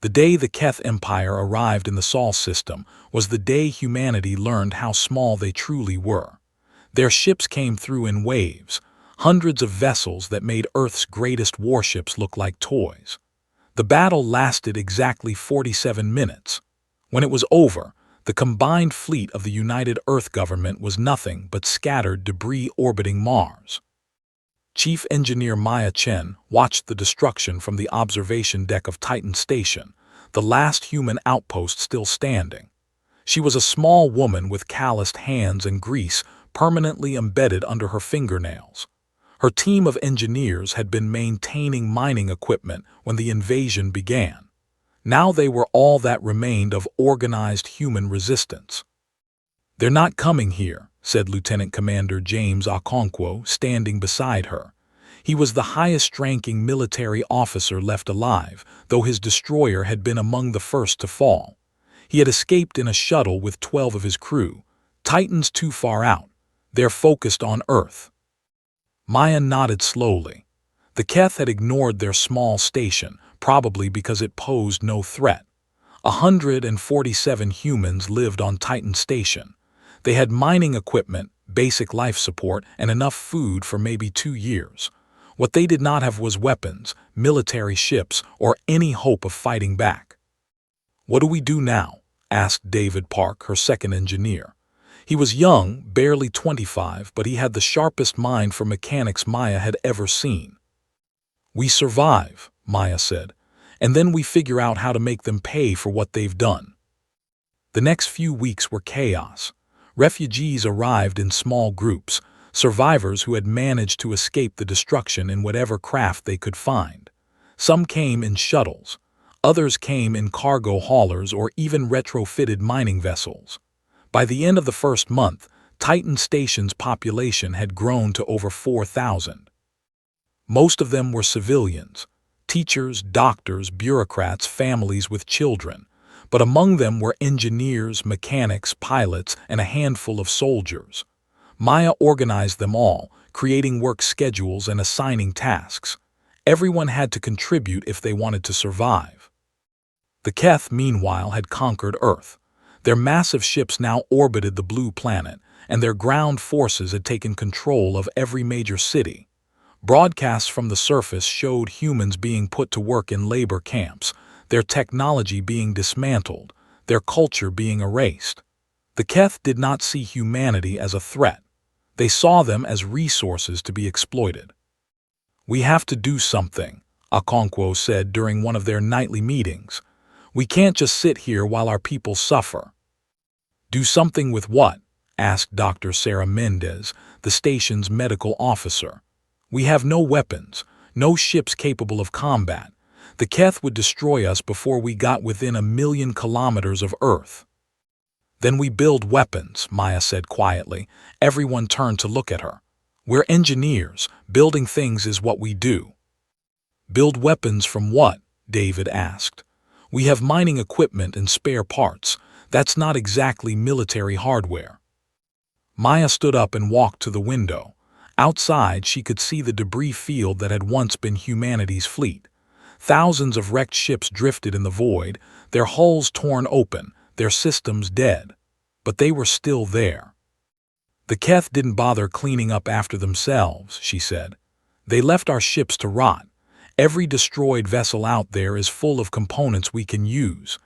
The day the Keth Empire arrived in the Sol system was the day humanity learned how small they truly were. Their ships came through in waves, hundreds of vessels that made Earth's greatest warships look like toys. The battle lasted exactly 47 minutes. When it was over, the combined fleet of the United Earth government was nothing but scattered debris orbiting Mars. Chief Engineer Maya Chen watched the destruction from the observation deck of Titan Station, the last human outpost still standing. She was a small woman with calloused hands and grease permanently embedded under her fingernails. Her team of engineers had been maintaining mining equipment when the invasion began. Now they were all that remained of organized human resistance. "They're not coming here," said Lieutenant Commander James Okonkwo, standing beside her. He was the highest-ranking military officer left alive, though his destroyer had been among the first to fall. He had escaped in a shuttle with 12 of his crew. Titan's too far out. They're focused on Earth. Maya nodded slowly. The Keth had ignored their small station, probably because it posed no threat. 147 humans lived on Titan Station. They had mining equipment, basic life support, and enough food for maybe 2 years. What they did not have was weapons, military ships, or any hope of fighting back. "What do we do now?" asked David Park, her second engineer. He was young, barely 25, but he had the sharpest mind for mechanics Maya had ever seen. "We survive," Maya said, "and then we figure out how to make them pay for what they've done." The next few weeks were chaos. Refugees arrived in small groups, survivors who had managed to escape the destruction in whatever craft they could find. Some came in shuttles, others came in cargo haulers or even retrofitted mining vessels. By the end of the first month, Titan Station's population had grown to over 4,000. Most of them were civilians, teachers, doctors, bureaucrats, families with children, but among them were engineers, mechanics, pilots, and a handful of soldiers. Maya organized them all, creating work schedules and assigning tasks. Everyone had to contribute if they wanted to survive. The Keth, meanwhile, had conquered Earth. Their massive ships now orbited the blue planet, and their ground forces had taken control of every major city. Broadcasts from the surface showed humans being put to work in labor camps, their technology being dismantled, their culture being erased. The Keth did not see humanity as a threat. They saw them as resources to be exploited. "We have to do something," Okonkwo said during one of their nightly meetings. "We can't just sit here while our people suffer." "Do something with what?" asked Dr. Sarah Mendez, the station's medical officer. "We have no weapons, no ships capable of combat. The Keth would destroy us before we got within 1,000,000 kilometers of Earth." "Then we build weapons," Maya said quietly. Everyone turned to look at her. "We're engineers. Building things is what we do." "Build weapons from what?" David asked. "We have mining equipment and spare parts. That's not exactly military hardware." Maya stood up and walked to the window. Outside, she could see the debris field that had once been humanity's fleet. Thousands of wrecked ships drifted in the void, their hulls torn open, their systems dead. But they were still there. "The Keth didn't bother cleaning up after themselves," she said. "They left our ships to rot. Every destroyed vessel out there is full of components we can use.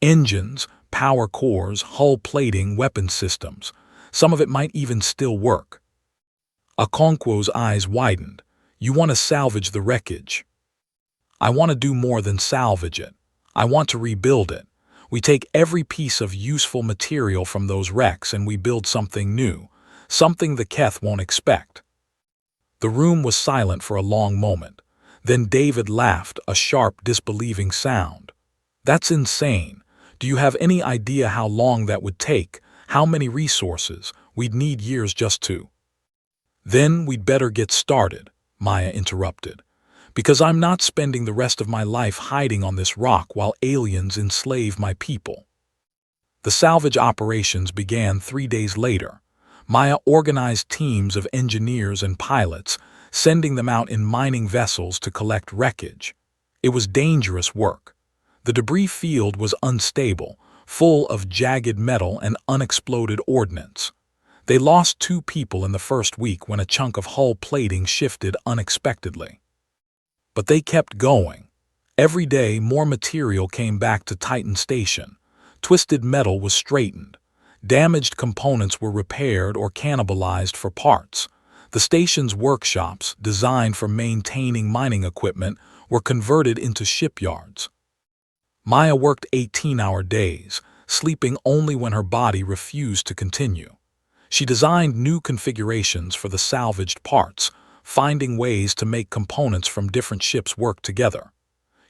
Engines, power cores, hull plating, weapon systems. Some of it might even still work." Okonkwo's eyes widened. "You want to salvage the wreckage?" "I want to do more than salvage it. I want to rebuild it. We take every piece of useful material from those wrecks and we build something new, something the Keth won't expect." The room was silent for a long moment. Then David laughed, a sharp, disbelieving sound. "That's insane. Do you have any idea how long that would take? How many resources? We'd need years just to—" "Then we'd better get started," Maya interrupted. "Because I'm not spending the rest of my life hiding on this rock while aliens enslave my people." The salvage operations began 3 days later. Maya organized teams of engineers and pilots, sending them out in mining vessels to collect wreckage. It was dangerous work. The debris field was unstable, full of jagged metal and unexploded ordnance. They lost 2 people in the first week when a chunk of hull plating shifted unexpectedly. But they kept going. Every day more material came back to Titan Station. Twisted metal was straightened. Damaged components were repaired or cannibalized for parts. The station's workshops, designed for maintaining mining equipment, were converted into shipyards. Maya worked 18-hour days, sleeping only when her body refused to continue. She designed new configurations for the salvaged parts, finding ways to make components from different ships work together.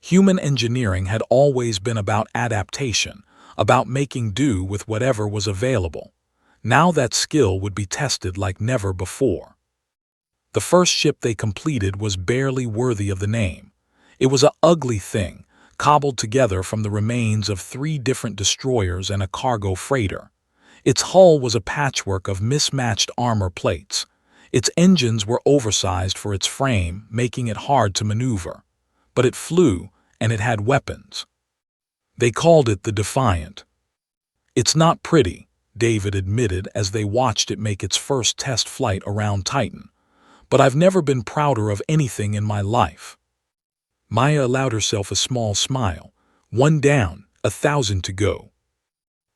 Human engineering had always been about adaptation, about making do with whatever was available. Now that skill would be tested like never before. The first ship they completed was barely worthy of the name. It was an ugly thing, cobbled together from the remains of 3 different destroyers and a cargo freighter. Its hull was a patchwork of mismatched armor plates. Its engines were oversized for its frame, making it hard to maneuver. But it flew, and it had weapons. They called it the Defiant. "It's not pretty," David admitted as they watched it make its first test flight around Titan. "But I've never been prouder of anything in my life." Maya allowed herself a small smile. 1 down, 1,000 to go.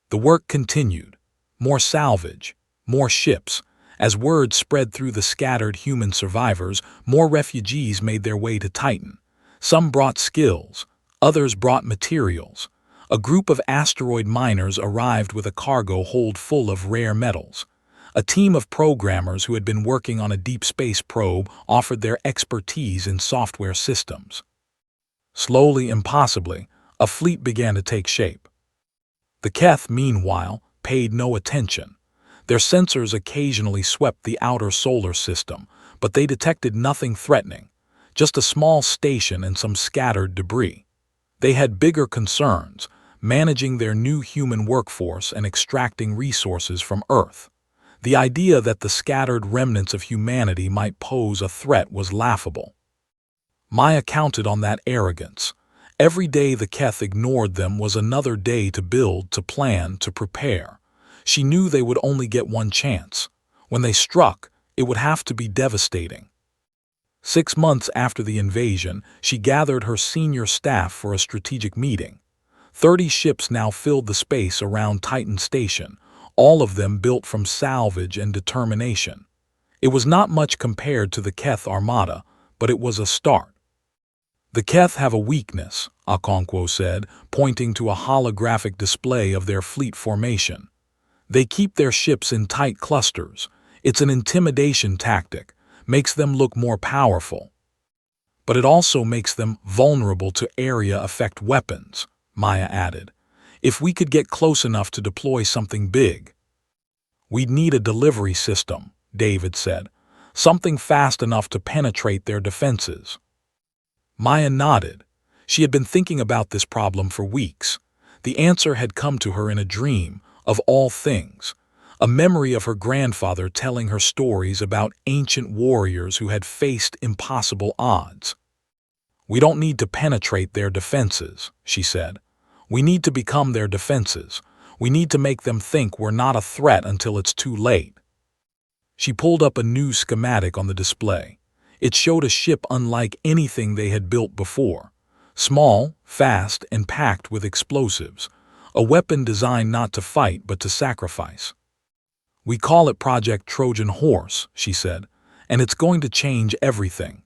The work continued. More salvage, more ships. As word spread through the scattered human survivors, more refugees made their way to Titan. Some brought skills, others brought materials. A group of asteroid miners arrived with a cargo hold full of rare metals. A team of programmers who had been working on a deep space probe offered their expertise in software systems. Slowly and possibly, a fleet began to take shape. The Keth, meanwhile, paid no attention. Their sensors occasionally swept the outer solar system, but they detected nothing threatening, just a small station and some scattered debris. They had bigger concerns, managing their new human workforce and extracting resources from Earth. The idea that the scattered remnants of humanity might pose a threat was laughable. Maya counted on that arrogance. Every day the Keth ignored them was another day to build, to plan, to prepare. She knew they would only get one chance. When they struck, it would have to be devastating. 6 months after the invasion, she gathered her senior staff for a strategic meeting. 30 ships now filled the space around Titan Station, all of them built from salvage and determination. It was not much compared to the Keth Armada, but it was a start. "The Keth have a weakness," Okonkwo said, pointing to a holographic display of their fleet formation. "They keep their ships in tight clusters. It's an intimidation tactic, makes them look more powerful. But it also makes them vulnerable to area-effect weapons," Maya added. "If we could get close enough to deploy something big." "We'd need a delivery system," David said. "Something fast enough to penetrate their defenses." Maya nodded. She had been thinking about this problem for weeks. The answer had come to her in a dream, of all things. A memory of her grandfather telling her stories about ancient warriors who had faced impossible odds. "We don't need to penetrate their defenses," she said. "We need to become their defenses. We need to make them think we're not a threat until it's too late." She pulled up a new schematic on the display. It showed a ship unlike anything they had built before. Small, fast, and packed with explosives. A weapon designed not to fight but to sacrifice. "We call it Project Trojan Horse," she said, "and it's going to change everything."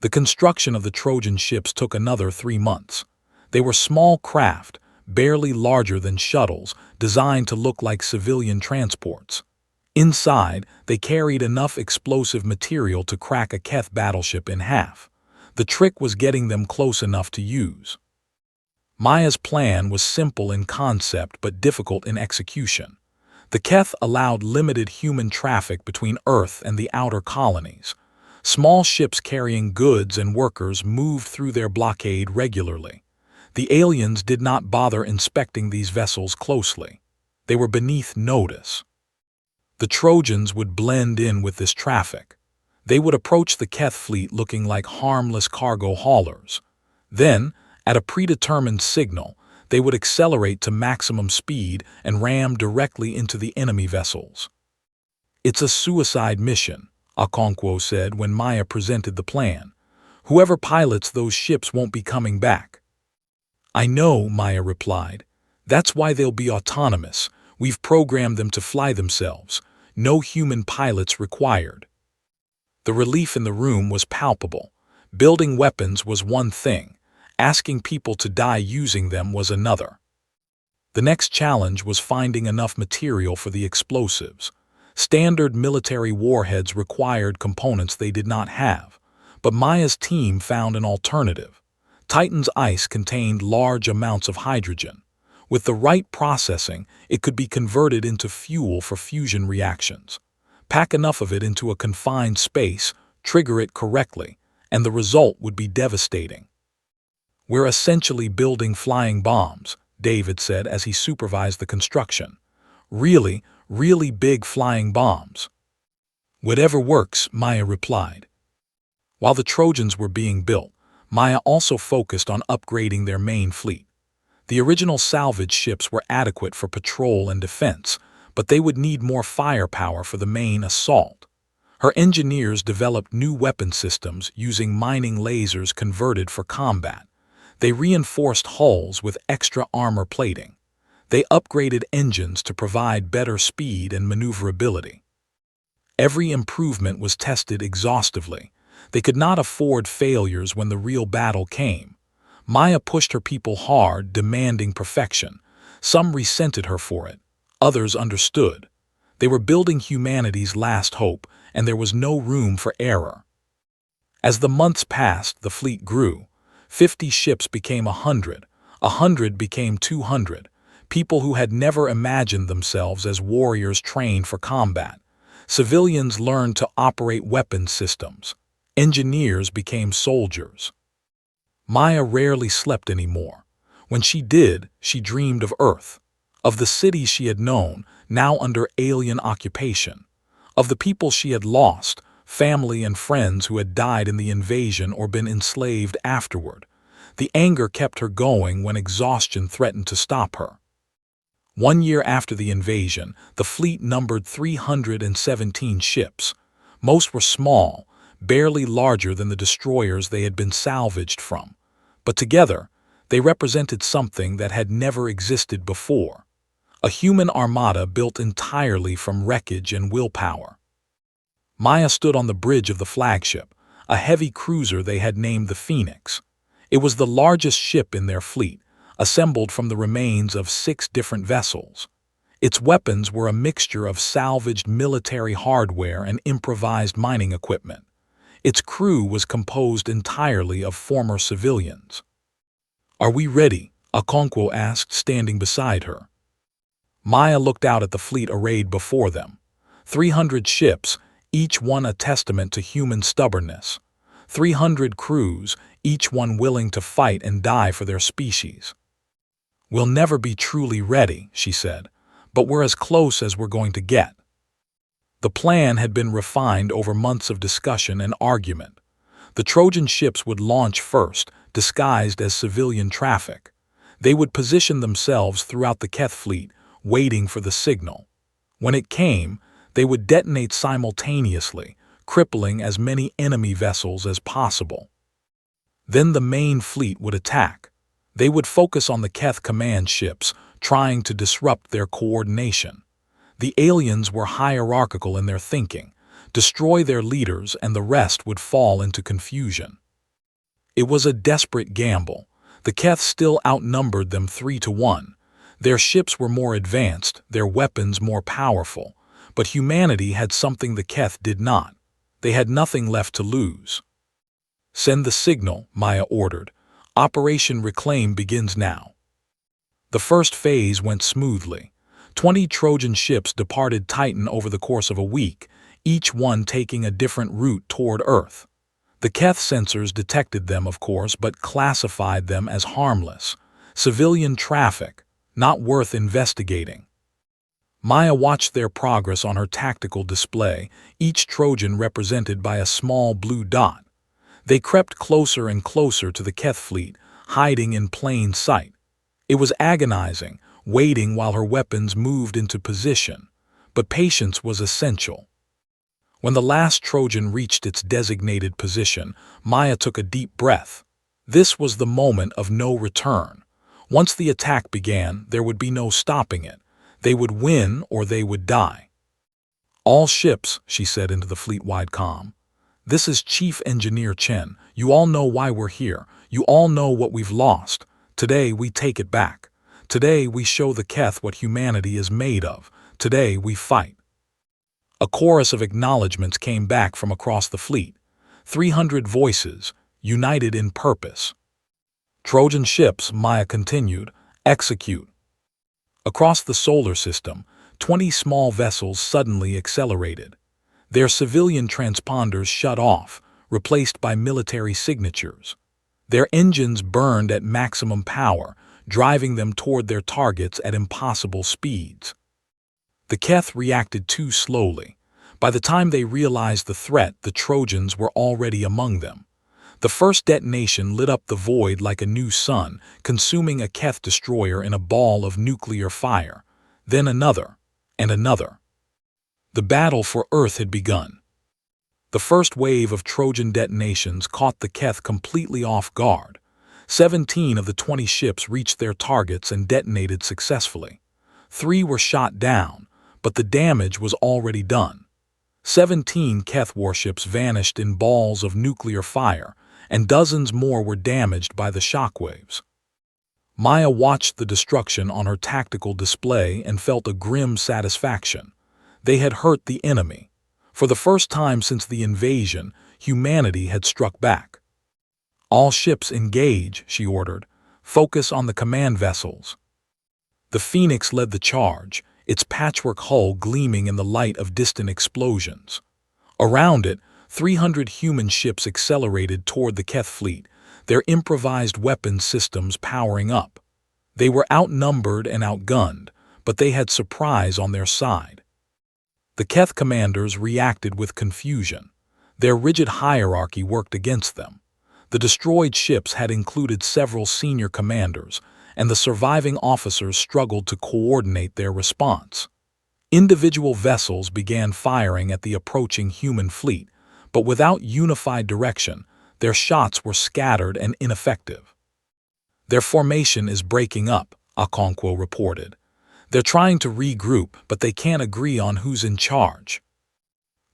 The construction of the Trojan ships took another 3 months. They were small craft, barely larger than shuttles, designed to look like civilian transports. Inside, they carried enough explosive material to crack a Keth battleship in half. The trick was getting them close enough to use. Maya's plan was simple in concept but difficult in execution. The Keth allowed limited human traffic between Earth and the outer colonies. Small ships carrying goods and workers moved through their blockade regularly. The aliens did not bother inspecting these vessels closely. They were beneath notice. The Trojans would blend in with this traffic. They would approach the Keth fleet looking like harmless cargo haulers. Then, At a predetermined signal, they would accelerate to maximum speed and ram directly into the enemy vessels. "It's a suicide mission," Okonkwo said when Maya presented the plan. "Whoever pilots those ships won't be coming back." "I know," Maya replied. "That's why they'll be autonomous. We've programmed them to fly themselves. No human pilots required." The relief in the room was palpable. Building weapons was one thing. Asking people to die using them was another. The next challenge was finding enough material for the explosives. Standard military warheads required components they did not have, but Maya's team found an alternative. Titan's ice contained large amounts of hydrogen. With the right processing, it could be converted into fuel for fusion reactions. Pack enough of it into a confined space, trigger it correctly, and the result would be devastating. "We're essentially building flying bombs," David said as he supervised the construction. "Really, really big flying bombs." "Whatever works," Maya replied. While the Trojans were being built, Maya also focused on upgrading their main fleet. The original salvage ships were adequate for patrol and defense, but they would need more firepower for the main assault. Her engineers developed new weapon systems using mining lasers converted for combat. They reinforced hulls with extra armor plating. They upgraded engines to provide better speed and maneuverability. Every improvement was tested exhaustively. They could not afford failures when the real battle came. Maya pushed her people hard, demanding perfection. Some resented her for it. Others understood. They were building humanity's last hope, and there was no room for error. As the months passed, the fleet grew. 50 ships became 100. 100 became 200. People who had never imagined themselves as warriors trained for combat. Civilians learned to operate weapon systems. Engineers became soldiers. Maya rarely slept anymore. When she did, she dreamed of Earth, of the cities she had known, now under alien occupation, of the people she had lost, family and friends who had died in the invasion or been enslaved afterward. The anger kept her going when exhaustion threatened to stop her. 1 year after the invasion, the fleet numbered 317 ships. Most were small, barely larger than the destroyers they had been salvaged from. But together, they represented something that had never existed before. A human armada built entirely from wreckage and willpower. Maya stood on the bridge of the flagship, a heavy cruiser they had named the Phoenix. It was the largest ship in their fleet, assembled from the remains of 6 different vessels. Its weapons were a mixture of salvaged military hardware and improvised mining equipment. Its crew was composed entirely of former civilians. "Are we ready?" Okonkwo asked, standing beside her. Maya looked out at the fleet arrayed before them. 300 ships, each one a testament to human stubbornness. 300 crews, each one willing to fight and die for their species. "We'll never be truly ready," she said, "but we're as close as we're going to get." The plan had been refined over months of discussion and argument. The Trojan ships would launch first, disguised as civilian traffic. They would position themselves throughout the Keth fleet, waiting for the signal. When it came, they would detonate simultaneously, crippling as many enemy vessels as possible. Then the main fleet would attack. They would focus on the Keth command ships, trying to disrupt their coordination. The aliens were hierarchical in their thinking. Destroy their leaders and the rest would fall into confusion. It was a desperate gamble. The Keth still outnumbered them 3-1. Their ships were more advanced, their weapons more powerful. But humanity had something the Keth did not. They had nothing left to lose. "Send the signal," Maya ordered. "Operation Reclaim begins now." The first phase went smoothly. 20 Trojan ships departed Titan over the course of a week, each one taking a different route toward Earth. The Keth sensors detected them, of course, but classified them as harmless. Civilian traffic, not worth investigating. Maya watched their progress on her tactical display, each Trojan represented by a small blue dot. They crept closer and closer to the Keth fleet, hiding in plain sight. It was agonizing, waiting while her weapons moved into position, but patience was essential. When the last Trojan reached its designated position, Maya took a deep breath. This was the moment of no return. Once the attack began, there would be no stopping it. They would win or they would die. "All ships," she said into the fleet-wide comm. "This is Chief Engineer Chen. You all know why we're here. You all know what we've lost. Today we take it back. Today we show the Keth what humanity is made of. Today we fight." A chorus of acknowledgments came back from across the fleet. 300 voices, united in purpose. "Trojan ships," Maya continued, "execute." Across the solar system, 20 small vessels suddenly accelerated. Their civilian transponders shut off, replaced by military signatures. Their engines burned at maximum power, driving them toward their targets at impossible speeds. The Keth reacted too slowly. By the time they realized the threat, the Trojans were already among them. The first detonation lit up the void like a new sun, consuming a Keth destroyer in a ball of nuclear fire. Then another, and another. The battle for Earth had begun. The first wave of Trojan detonations caught the Keth completely off guard. 17 of the 20 ships reached their targets and detonated successfully. 3 were shot down, but the damage was already done. 17 Keth warships vanished in balls of nuclear fire, and dozens more were damaged by the shockwaves. Maya watched the destruction on her tactical display and felt a grim satisfaction. They had hurt the enemy. For the first time since the invasion, humanity had struck back. "All ships engage," she ordered. "Focus on the command vessels." The Phoenix led the charge, its patchwork hull gleaming in the light of distant explosions. Around it, 300 human ships accelerated toward the Keth fleet, their improvised weapons systems powering up. They were outnumbered and outgunned, but they had surprise on their side. The Keth commanders reacted with confusion. Their rigid hierarchy worked against them. The destroyed ships had included several senior commanders, and the surviving officers struggled to coordinate their response. Individual vessels began firing at the approaching human fleet, but without unified direction, their shots were scattered and ineffective. "Their formation is breaking up," Okonkwo reported. "They're trying to regroup, but they can't agree on who's in charge."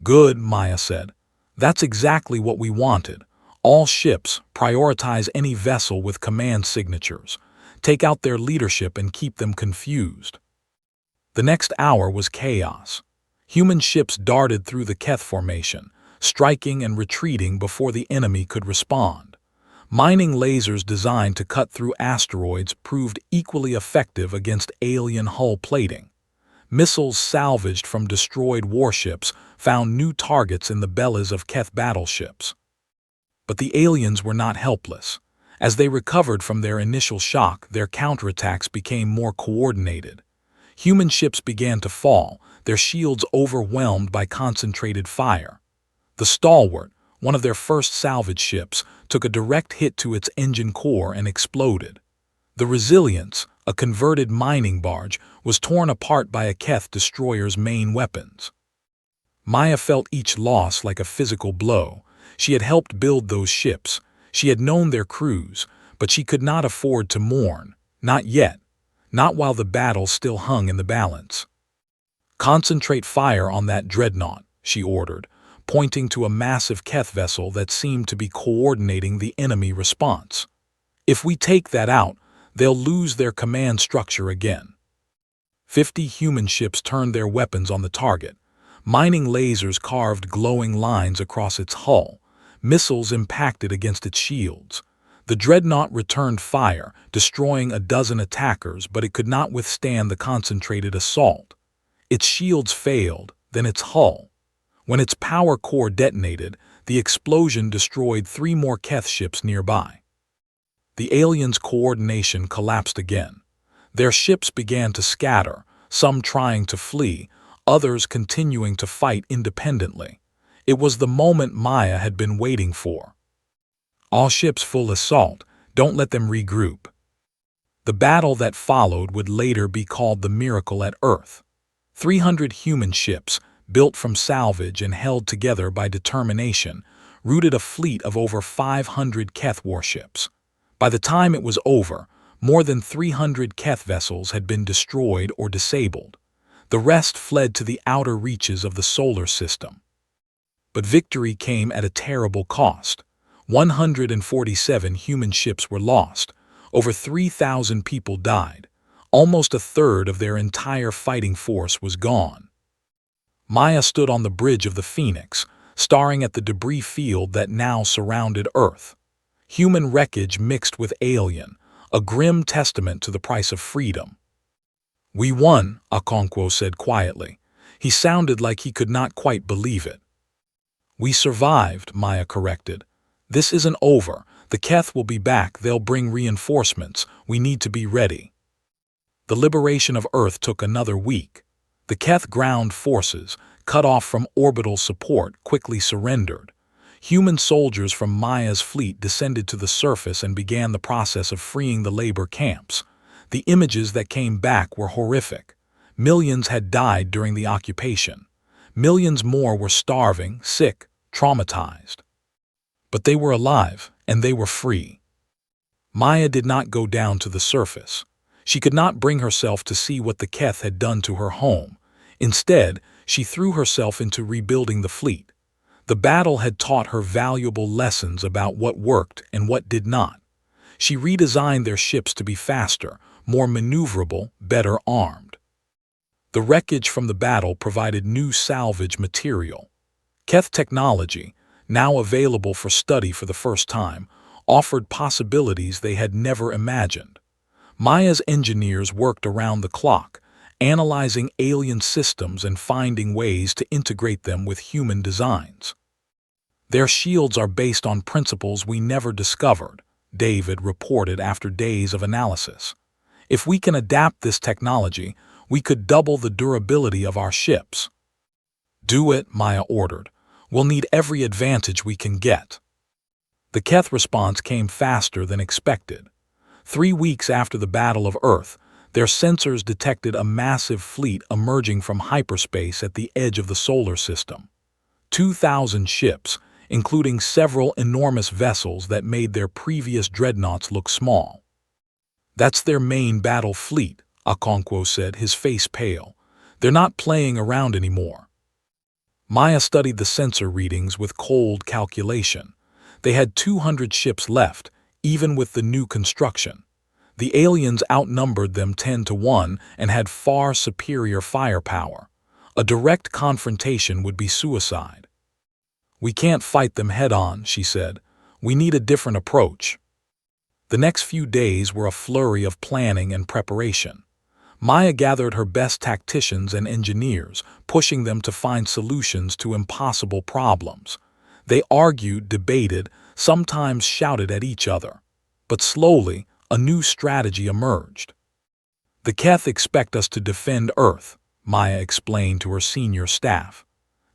"Good," Maya said. "That's exactly what we wanted. All ships, prioritize any vessel with command signatures. Take out their leadership and keep them confused." The next hour was chaos. Human ships darted through the Keth formation, striking and retreating before the enemy could respond. Mining lasers designed to cut through asteroids proved equally effective against alien hull plating. Missiles salvaged from destroyed warships found new targets in the bellies of Keth battleships. But the aliens were not helpless. As they recovered from their initial shock, their counterattacks became more coordinated. Human ships began to fall, their shields overwhelmed by concentrated fire. The Stalwart, one of their first salvage ships, took a direct hit to its engine core and exploded. The Resilience, a converted mining barge, was torn apart by a Keth destroyer's main weapons. Maya felt each loss like a physical blow. She had helped build those ships. She had known their crews, but she could not afford to mourn. Not yet. Not while the battle still hung in the balance. "Concentrate fire on that dreadnought," she ordered, pointing to a massive Keth vessel that seemed to be coordinating the enemy response. "If we take that out, they'll lose their command structure again." 50 human ships turned their weapons on the target. Mining lasers carved glowing lines across its hull. Missiles impacted against its shields. The dreadnought returned fire, destroying a dozen attackers, but it could not withstand the concentrated assault. Its shields failed, then its hull. When its power core detonated, the explosion destroyed 3 more Keth ships nearby. The aliens' coordination collapsed again. Their ships began to scatter, some trying to flee, others continuing to fight independently. It was the moment Maya had been waiting for. "All ships full assault. Don't let them regroup. The battle that followed would later be called the Miracle at Earth. 300 human ships, built from salvage and held together by determination, routed a fleet of over 500 Keth warships. By the time it was over, more than 300 Keth vessels had been destroyed or disabled. The rest fled to the outer reaches of the solar system. But victory came at a terrible cost. 147 human ships were lost. Over 3,000 people died. Almost a third of their entire fighting force was gone. Maya stood on the bridge of the Phoenix, staring at the debris field that now surrounded Earth. Human wreckage mixed with alien, a grim testament to the price of freedom. "We won," Okonkwo said quietly. He sounded like he could not quite believe it. "We survived," Maya corrected. "This isn't over. The Keth will be back. They'll bring reinforcements. We need to be ready." The liberation of Earth took another week. The Keth ground forces, cut off from orbital support, quickly surrendered. Human soldiers from Maya's fleet descended to the surface and began the process of freeing the labor camps. The images that came back were horrific. Millions had died during the occupation. Millions more were starving, sick, traumatized. But they were alive, and they were free. Maya did not go down to the surface. She could not bring herself to see what the Keth had done to her home. Instead, she threw herself into rebuilding the fleet. The battle had taught her valuable lessons about what worked and what did not. She redesigned their ships to be faster, more maneuverable, better armed. The wreckage from the battle provided new salvage material. Keth technology, now available for study for the first time, offered possibilities they had never imagined. Maya's engineers worked around the clock, analyzing alien systems and finding ways to integrate them with human designs. "Their shields are based on principles we never discovered," David reported after days of analysis. "If we can adapt this technology, we could double the durability of our ships." "Do it," Maya ordered. "We'll need every advantage we can get." The Keth response came faster than expected. 3 weeks after the Battle of Earth, their sensors detected a massive fleet emerging from hyperspace at the edge of the solar system. 2,000 ships, including several enormous vessels that made their previous dreadnoughts look small. "That's their main battle fleet," Okonkwo said, his face pale. "They're not playing around anymore." Maya studied the sensor readings with cold calculation. They had 200 ships left, even with the new construction. The aliens outnumbered them 10-1 and had far superior firepower. A direct confrontation would be suicide. "We can't fight them head-on," she said. "We need a different approach." The next few days were a flurry of planning and preparation. Maya gathered her best tacticians and engineers, pushing them to find solutions to impossible problems. They argued, debated, sometimes shouted at each other. But slowly, a new strategy emerged. "The Keth expect us to defend Earth," Maya explained to her senior staff.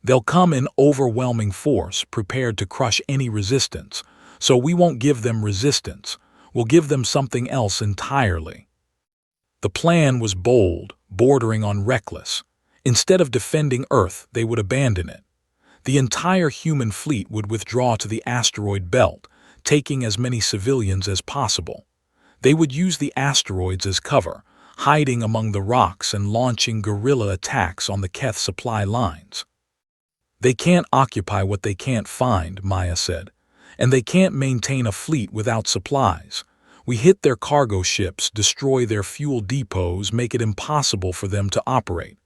"They'll come in overwhelming force, prepared to crush any resistance, so we won't give them resistance. We'll give them something else entirely." The plan was bold, bordering on reckless. Instead of defending Earth, they would abandon it. The entire human fleet would withdraw to the asteroid belt, taking as many civilians as possible. They would use the asteroids as cover, hiding among the rocks and launching guerrilla attacks on the Keth supply lines. "They can't occupy what they can't find," Maya said, "and they can't maintain a fleet without supplies. We hit their cargo ships, destroy their fuel depots, make it impossible for them to operate.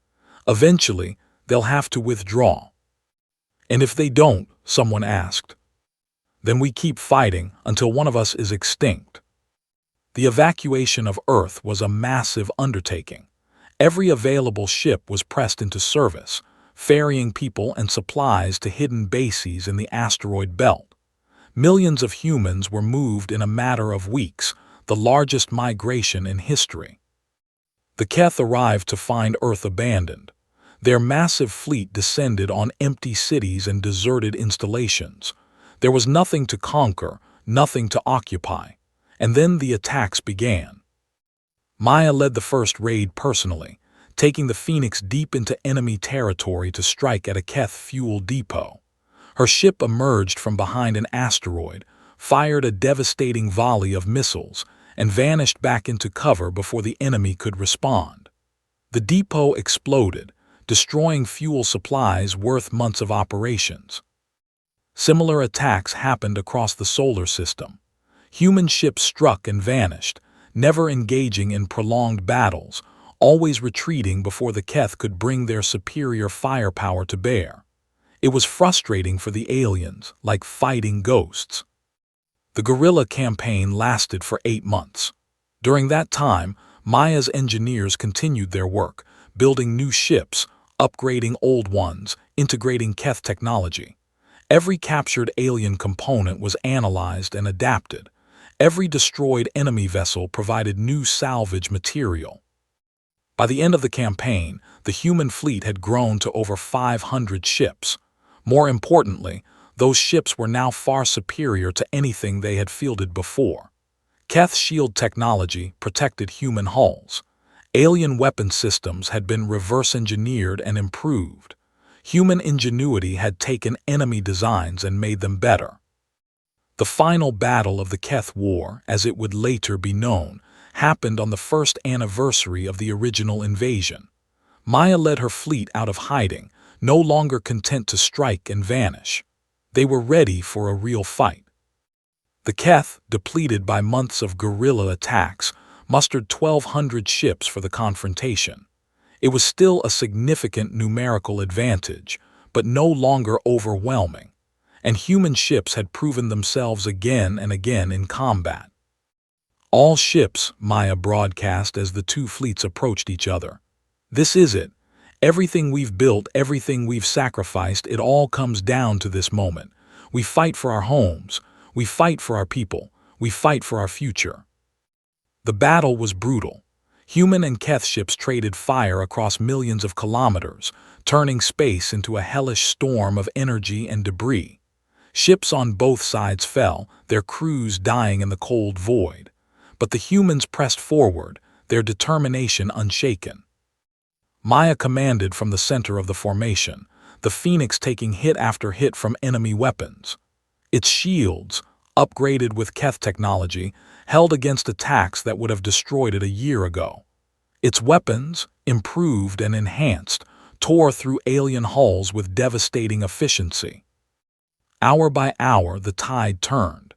Eventually, they'll have to withdraw." "And if they don't," someone asked. "Then we keep fighting until one of us is extinct." The evacuation of Earth was a massive undertaking. Every available ship was pressed into service, ferrying people and supplies to hidden bases in the asteroid belt. Millions of humans were moved in a matter of weeks, the largest migration in history. The Keth arrived to find Earth abandoned. Their massive fleet descended on empty cities and deserted installations. There was nothing to conquer, nothing to occupy. And then the attacks began. Maya led the first raid personally, taking the Phoenix deep into enemy territory to strike at a Keth fuel depot. Her ship emerged from behind an asteroid, fired a devastating volley of missiles, and vanished back into cover before the enemy could respond. The depot exploded, destroying fuel supplies worth months of operations. Similar attacks happened across the solar system. Human ships struck and vanished, never engaging in prolonged battles, always retreating before the Keth could bring their superior firepower to bear. It was frustrating for the aliens, like fighting ghosts. The guerrilla campaign lasted for 8 months. During that time, Maya's engineers continued their work, building new ships, upgrading old ones, integrating Keth technology. Every captured alien component was analyzed and adapted. Every destroyed enemy vessel provided new salvage material. By the end of the campaign, the human fleet had grown to over 500 ships. More importantly, those ships were now far superior to anything they had fielded before. Keth shield technology protected human hulls. Alien weapon systems had been reverse-engineered and improved. Human ingenuity had taken enemy designs and made them better. The final battle of the Keth War, as it would later be known, happened on the first anniversary of the original invasion. Maya led her fleet out of hiding, no longer content to strike and vanish. They were ready for a real fight. The Keth, depleted by months of guerrilla attacks, mustered 1,200 ships for the confrontation. It was still a significant numerical advantage, but no longer overwhelming, and human ships had proven themselves again and again in combat. "All ships," Maya broadcast as the two fleets approached each other. "This is it. Everything we've built, everything we've sacrificed, it all comes down to this moment. We fight for our homes. We fight for our people. We fight for our future." The battle was brutal. Human and Keth ships traded fire across millions of kilometers, turning space into a hellish storm of energy and debris. Ships on both sides fell, their crews dying in the cold void. But the humans pressed forward, their determination unshaken. Maya commanded from the center of the formation, the Phoenix taking hit after hit from enemy weapons. Its shields, upgraded with Keth technology, held against attacks that would have destroyed it a year ago. Its weapons, improved and enhanced, tore through alien hulls with devastating efficiency. Hour by hour, the tide turned.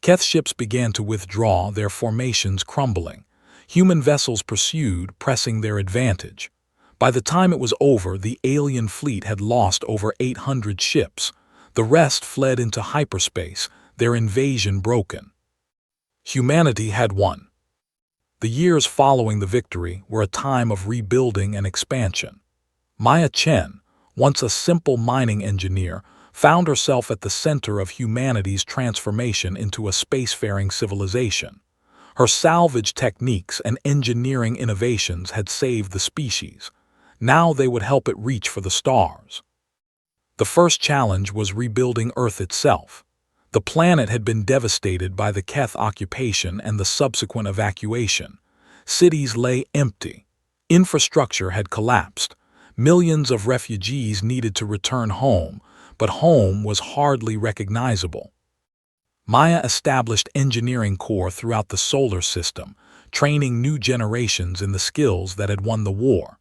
Keth ships began to withdraw, their formations crumbling. Human vessels pursued, pressing their advantage. By the time it was over, the alien fleet had lost over 800 ships. The rest fled into hyperspace, their invasion broken. Humanity had won. The years following the victory were a time of rebuilding and expansion. Maya Chen, once a simple mining engineer, found herself at the center of humanity's transformation into a spacefaring civilization. Her salvage techniques and engineering innovations had saved the species. Now they would help it reach for the stars. The first challenge was rebuilding Earth itself. The planet had been devastated by the Keth occupation and the subsequent evacuation. Cities lay empty. Infrastructure had collapsed. Millions of refugees needed to return home, but home was hardly recognizable. Maya established engineering corps throughout the solar system, training new generations in the skills that had won the war.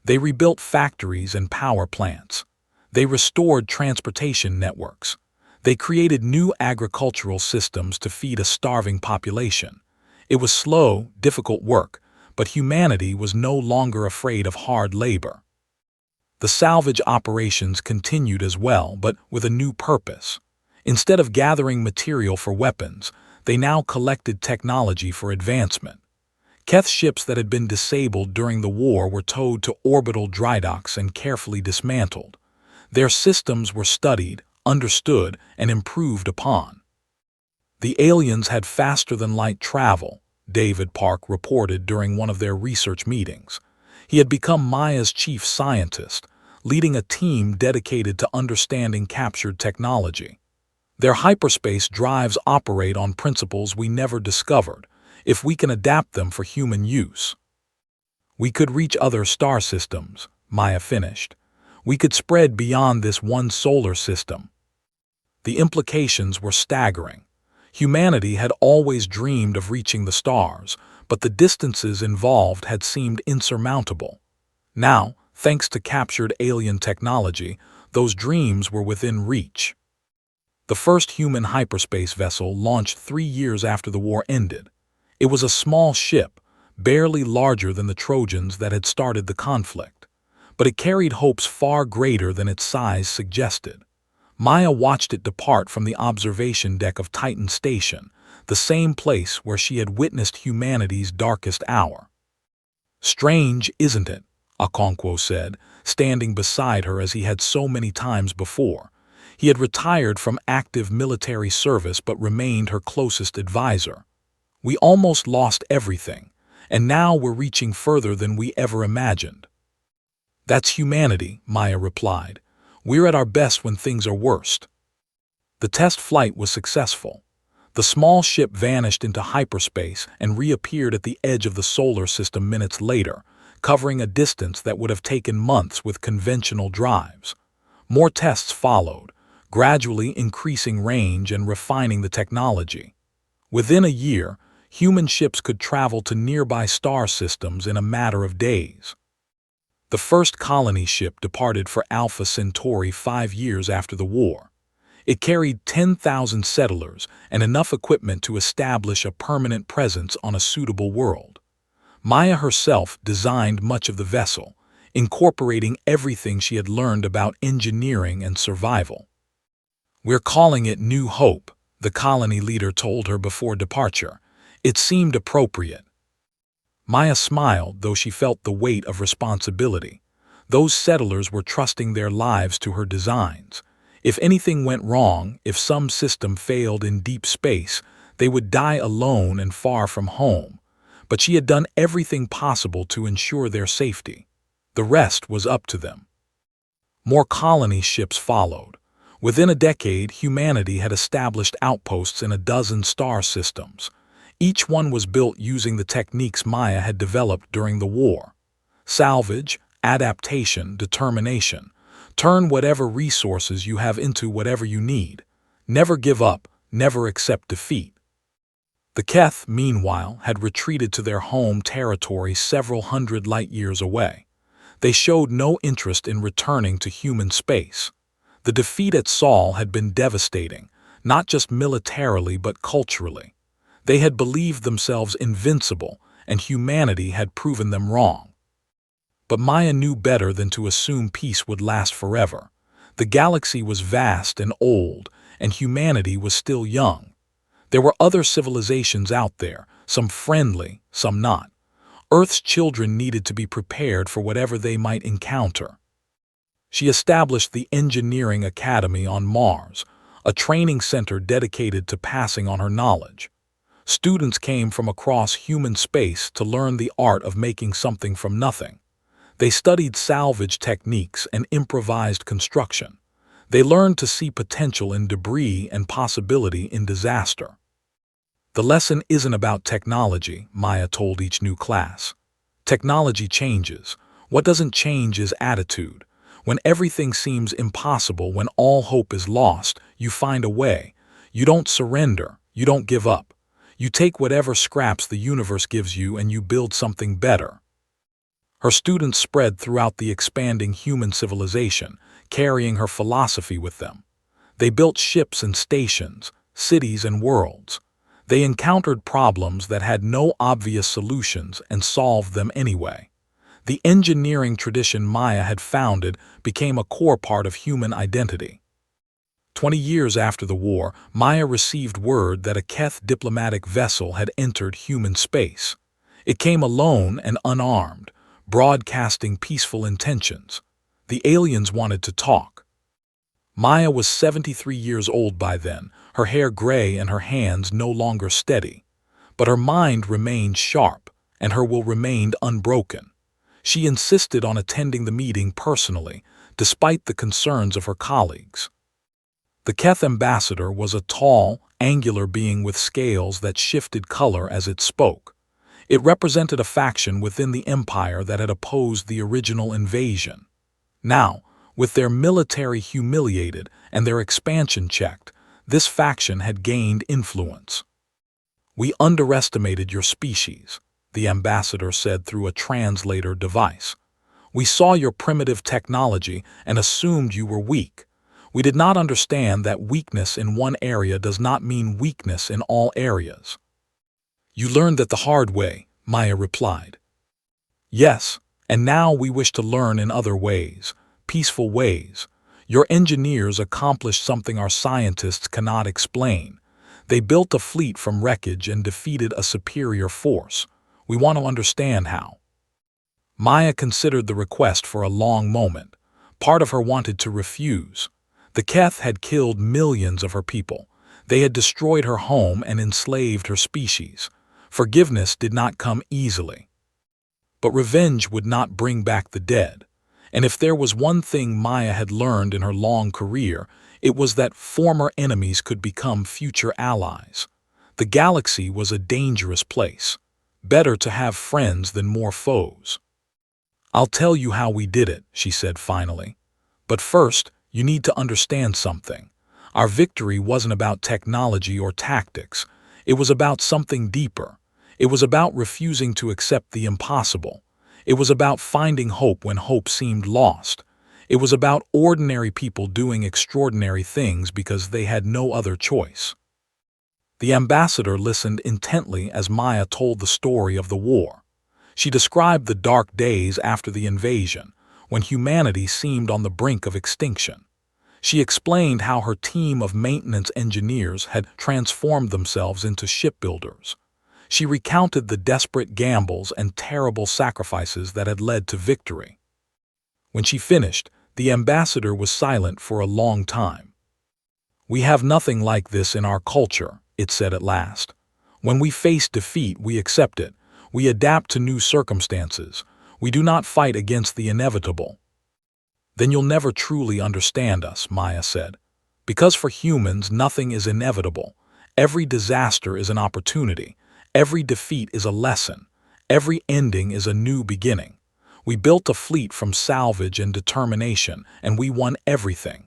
They rebuilt factories and power plants. They restored transportation networks. They created new agricultural systems to feed a starving population. It was slow, difficult work, but humanity was no longer afraid of hard labor. The salvage operations continued as well, but with a new purpose. Instead of gathering material for weapons, they now collected technology for advancement. Keth ships that had been disabled during the war were towed to orbital drydocks and carefully dismantled. Their systems were studied, understood, and improved upon. The aliens had faster-than-light travel, David Park reported during one of their research meetings. He had become Maya's chief scientist, leading a team dedicated to understanding captured technology. Their hyperspace drives operate on principles we never discovered, if we can adapt them for human use. We could reach other star systems, Maya finished. We could spread beyond this one solar system. The implications were staggering. Humanity had always dreamed of reaching the stars, but the distances involved had seemed insurmountable. Now, thanks to captured alien technology, those dreams were within reach. The first human hyperspace vessel launched 3 years after the war ended. It was a small ship, barely larger than the Trojans that had started the conflict, but it carried hopes far greater than its size suggested. Maya watched it depart from the observation deck of Titan Station, the same place where she had witnessed humanity's darkest hour. "Strange, isn't it?" Okonkwo said, standing beside her as he had so many times before. He had retired from active military service but remained her closest advisor. "We almost lost everything, and now we're reaching further than we ever imagined." "That's humanity," Maya replied. "We're at our best when things are worst." The test flight was successful. The small ship vanished into hyperspace and reappeared at the edge of the solar system minutes later, covering a distance that would have taken months with conventional drives. More tests followed, gradually increasing range and refining the technology. Within a year, human ships could travel to nearby star systems in a matter of days. The first colony ship departed for Alpha Centauri 5 years after the war. It carried 10,000 settlers and enough equipment to establish a permanent presence on a suitable world. Maya herself designed much of the vessel, incorporating everything she had learned about engineering and survival. "We're calling it New Hope," the colony leader told her before departure. It seemed appropriate. Maya smiled, though she felt the weight of responsibility. Those settlers were trusting their lives to her designs. If anything went wrong, if some system failed in deep space, they would die alone and far from home. But she had done everything possible to ensure their safety. The rest was up to them. More colony ships followed. Within a decade, humanity had established outposts in a dozen star systems. Each one was built using the techniques Maya had developed during the war. Salvage, adaptation, determination. Turn whatever resources you have into whatever you need. Never give up, never accept defeat. The Keth, meanwhile, had retreated to their home territory several hundred light-years away. They showed no interest in returning to human space. The defeat at Sol had been devastating, not just militarily but culturally. They had believed themselves invincible, and humanity had proven them wrong. But Maya knew better than to assume peace would last forever. The galaxy was vast and old, and humanity was still young. There were other civilizations out there, some friendly, some not. Earth's children needed to be prepared for whatever they might encounter. She established the Engineering Academy on Mars, a training center dedicated to passing on her knowledge. Students came from across human space to learn the art of making something from nothing. They studied salvage techniques and improvised construction. They learned to see potential in debris and possibility in disaster. "The lesson isn't about technology," Maya told each new class. "Technology changes. What doesn't change is attitude. When everything seems impossible, when all hope is lost, you find a way. You don't surrender. You don't give up. You take whatever scraps the universe gives you and you build something better." Her students spread throughout the expanding human civilization, carrying her philosophy with them. They built ships and stations, cities and worlds. They encountered problems that had no obvious solutions and solved them anyway. The engineering tradition Maya had founded became a core part of human identity. 20 years after the war, Maya received word that a Keth diplomatic vessel had entered human space. It came alone and unarmed, broadcasting peaceful intentions. The aliens wanted to talk. Maya was 73 years old by then, her hair gray and her hands no longer steady. But her mind remained sharp, and her will remained unbroken. She insisted on attending the meeting personally, despite the concerns of her colleagues. The Keth ambassador was a tall, angular being with scales that shifted color as it spoke. It represented a faction within the empire that had opposed the original invasion. Now, with their military humiliated and their expansion checked, this faction had gained influence. "We underestimated your species," the ambassador said through a translator device. "We saw your primitive technology and assumed you were weak. We did not understand that weakness in one area does not mean weakness in all areas." "You learned that the hard way," Maya replied. "Yes, and now we wish to learn in other ways, peaceful ways. Your engineers accomplished something our scientists cannot explain. They built a fleet from wreckage and defeated a superior force. We want to understand how." Maya considered the request for a long moment. Part of her wanted to refuse. The Keth had killed millions of her people. They had destroyed her home and enslaved her species. Forgiveness did not come easily. But revenge would not bring back the dead. And if there was one thing Maya had learned in her long career, it was that former enemies could become future allies. The galaxy was a dangerous place. Better to have friends than more foes. "I'll tell you how we did it," she said finally. "But first, you need to understand something. Our victory wasn't about technology or tactics. It was about something deeper. It was about refusing to accept the impossible. It was about finding hope when hope seemed lost. It was about ordinary people doing extraordinary things because they had no other choice." The ambassador listened intently as Maya told the story of the war. She described the dark days after the invasion, when humanity seemed on the brink of extinction. She explained how her team of maintenance engineers had transformed themselves into shipbuilders. She recounted the desperate gambles and terrible sacrifices that had led to victory. When she finished, the ambassador was silent for a long time. "We have nothing like this in our culture," it said at last. "When we face defeat, we accept it. We adapt to new circumstances. We do not fight against the inevitable." "Then you'll never truly understand us," Maya said. "Because for humans, nothing is inevitable. Every disaster is an opportunity. Every defeat is a lesson. Every ending is a new beginning. We built a fleet from salvage and determination, and we won everything.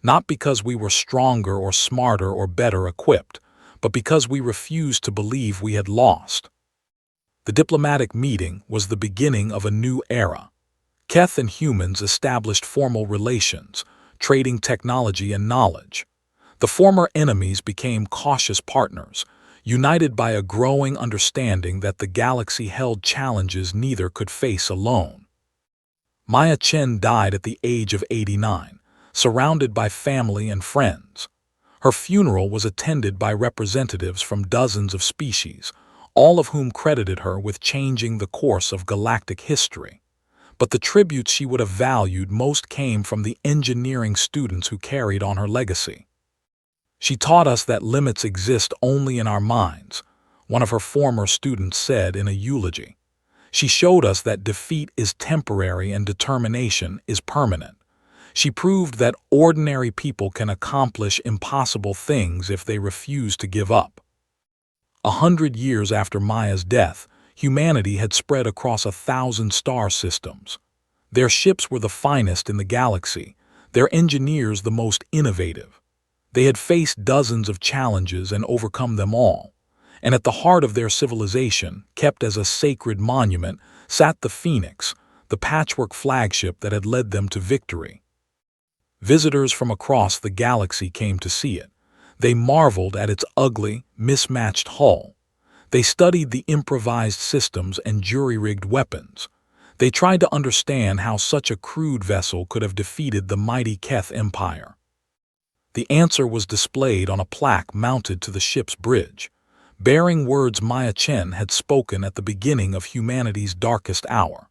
Not because we were stronger or smarter or better equipped, but because we refused to believe we had lost." The diplomatic meeting was the beginning of a new era. Keth and humans established formal relations, trading technology and knowledge. The former enemies became cautious partners, united by a growing understanding that the galaxy held challenges neither could face alone. Maya Chen died at the age of 89, surrounded by family and friends. Her funeral was attended by representatives from dozens of species, all of whom credited her with changing the course of galactic history. But the tributes she would have valued most came from the engineering students who carried on her legacy. "She taught us that limits exist only in our minds," one of her former students said in a eulogy. "She showed us that defeat is temporary and determination is permanent. She proved that ordinary people can accomplish impossible things if they refuse to give up." 100 years after Maya's death, humanity had spread across 1,000 star systems. Their ships were the finest in the galaxy, their engineers the most innovative. They had faced dozens of challenges and overcome them all. And at the heart of their civilization, kept as a sacred monument, sat the Phoenix, the patchwork flagship that had led them to victory. Visitors from across the galaxy came to see it. They marveled at its ugly, mismatched hull. They studied the improvised systems and jury-rigged weapons. They tried to understand how such a crude vessel could have defeated the mighty Keth Empire. The answer was displayed on a plaque mounted to the ship's bridge, bearing words Maya Chen had spoken at the beginning of humanity's darkest hour.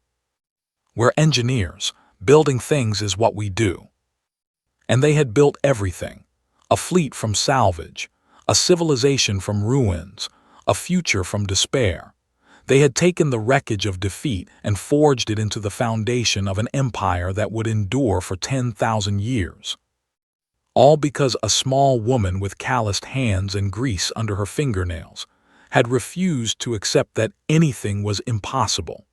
"We're engineers. Building things is what we do." And they had built everything: a fleet from salvage, a civilization from ruins, a future from despair. They had taken the wreckage of defeat and forged it into the foundation of an empire that would endure for 10,000 years. all because a small woman with calloused hands and grease under her fingernails had refused to accept that anything was impossible.